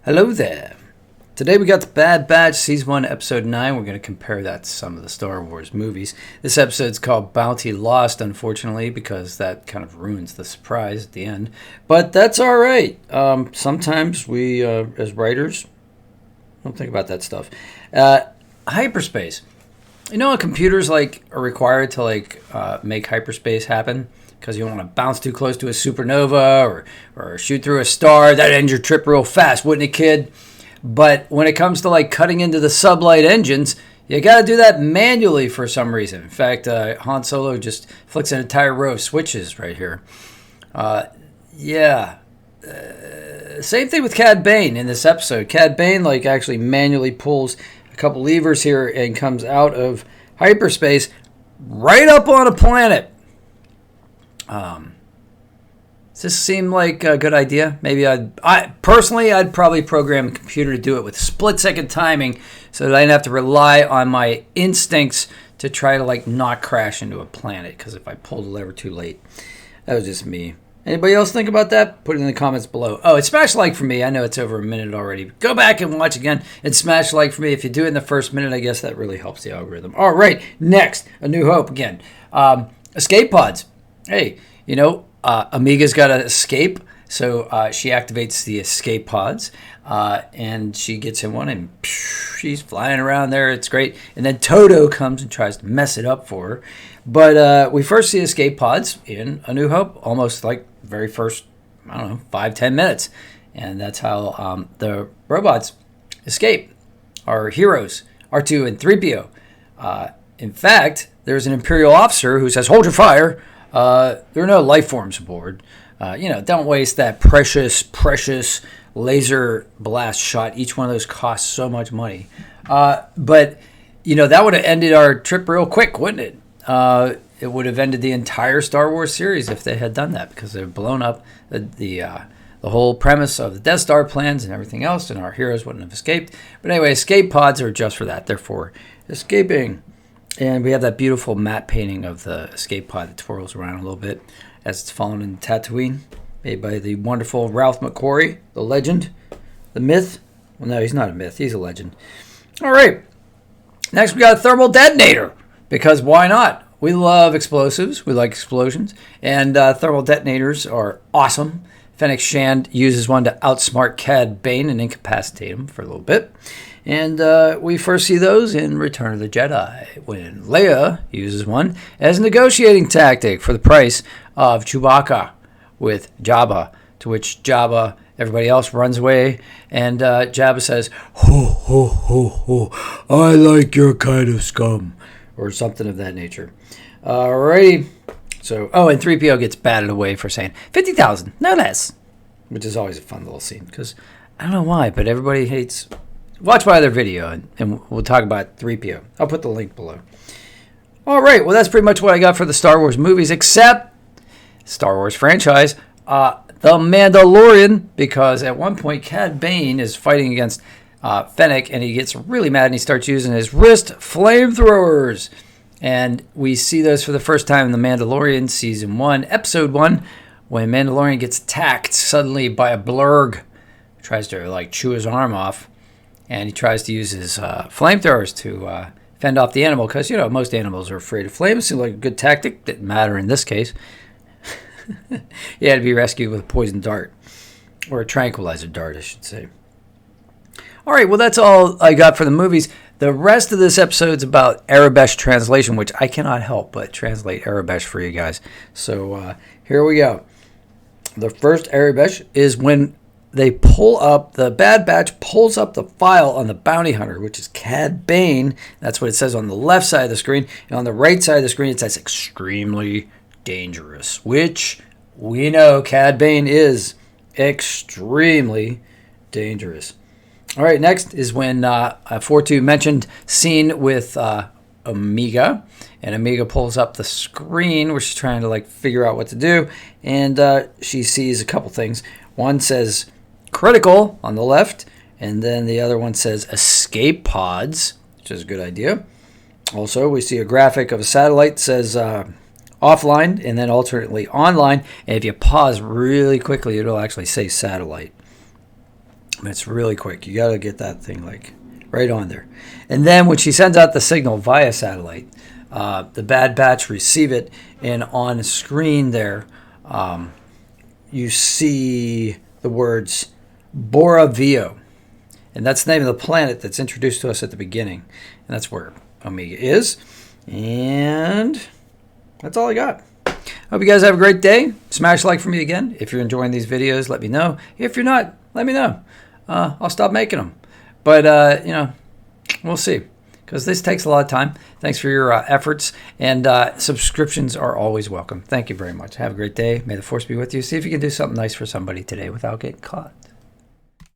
Hello there. Today we got the Bad Batch Season 1 Episode 9. We're going to compare that to some of the Star Wars movies. This episode's called Bounty Lost, unfortunately, because that kind of ruins the surprise at the end. But that's all right. Sometimes we, as writers, don't think about that stuff. Hyperspace. You know, computers are required to make hyperspace happen because you don't want to bounce too close to a supernova or shoot through a star. That ends your trip real fast, wouldn't it, kid? But when it comes to cutting into the sublight engines, you got to do that manually for some reason. In fact, Han Solo just flicks an entire row of switches right here. Same thing with Cad Bane in this episode. Cad Bane actually manually pulls a couple levers here and comes out of hyperspace right up on a planet. Does this seem like a good idea? Maybe I'd probably program a computer to do it with split-second timing so that I didn't have to rely on my instincts to try to not crash into a planet, because if I pulled the lever too late. That was just me. Anybody else think about that? Put it in the comments below. Oh, it's smash like for me. I know it's over a minute already. Go back and watch again and smash like for me. If you do it in the first minute, I guess that really helps the algorithm. All right, next, A New Hope again. Escape pods. Hey, Amiga's got to escape, so she activates the escape pods, and she gets in one, and she's flying around there. It's great. And then Toto comes and tries to mess it up for her. But we first see escape pods in A New Hope, almost very first, 5-10 minutes. And that's how the robots escape. Our heroes, R2 and 3PO. In fact, there's an Imperial officer who says, "Hold your fire. There are no life forms aboard. Don't waste that precious laser blast shot. Each one of those costs so much money." But that would have ended our trip real quick, wouldn't it? It would have ended the entire Star Wars series if they had done that, because they've blown up the whole premise of the Death Star plans and everything else, and our heroes wouldn't have escaped. But anyway, escape pods are just for that. They're for escaping. And we have that beautiful matte painting of the escape pod that twirls around a little bit as it's falling in Tatooine, made by the wonderful Ralph McQuarrie, the legend, the myth. Well, no, he's not a myth. He's a legend. All right. Next, we got a thermal detonator, because why not? We love explosives. We like explosions. And thermal detonators are awesome. Fennec Shand uses one to outsmart Cad Bane and incapacitate him for a little bit. And we first see those in Return of the Jedi, when Leia uses one as a negotiating tactic for the price of Chewbacca with Jabba, to which Jabba, everybody else runs away, and Jabba says, "Ho, ho, ho, ho, I like your kind of scum," or something of that nature. Alrighty. So, and 3PO gets batted away for saying 50,000, no less, which is always a fun little scene, because I don't know why, but everybody hates... Watch my other video, and we'll talk about 3PO. I'll put the link below. All right, well, that's pretty much what I got for the Star Wars movies, except Star Wars franchise, The Mandalorian, because at one point, Cad Bane is fighting against Fennec, and he gets really mad, and he starts using his wrist flamethrowers. And we see those for the first time in The Mandalorian, Season 1, Episode 1, when Mandalorian gets attacked suddenly by a blurg. Tries to, chew his arm off. And he tries to use his flamethrowers to fend off the animal, because, most animals are afraid of flames. Seemed like a good tactic. Didn't matter in this case. He had to be rescued with a poison dart. Or a tranquilizer dart, I should say. All right, well, that's all I got for the movies. The rest of this episode's about Arabesh translation, which I cannot help but translate Arabesh for you guys. So here we go. The first Arabesh is when... the Bad Batch pulls up the file on the bounty hunter, which is Cad Bane. That's what it says on the left side of the screen. And on the right side of the screen, it says extremely dangerous, which we know Cad Bane is extremely dangerous. All right, next is when 4-2 mentioned scene with Amiga. And Amiga pulls up the screen where she's trying to figure out what to do. And she sees a couple things. One says... critical on the left, and then the other one says escape pods, which is a good idea. Also, we see a graphic of a satellite that says offline and then alternately online, and if you pause really quickly, it'll actually say satellite. It's really quick. You got to get that thing like right on there. And then when she sends out the signal via satellite, the Bad Batch receive it, and on screen there, you see the words Bora Vio. And that's the name of the planet that's introduced to us at the beginning. And that's where Omega is. And that's all I got. Hope you guys have a great day. Smash like for me again. If you're enjoying these videos, let me know. If you're not, let me know. I'll stop making them. But, we'll see. Because this takes a lot of time. Thanks for your efforts. And subscriptions are always welcome. Thank you very much. Have a great day. May the Force be with you. See if you can do something nice for somebody today without getting caught.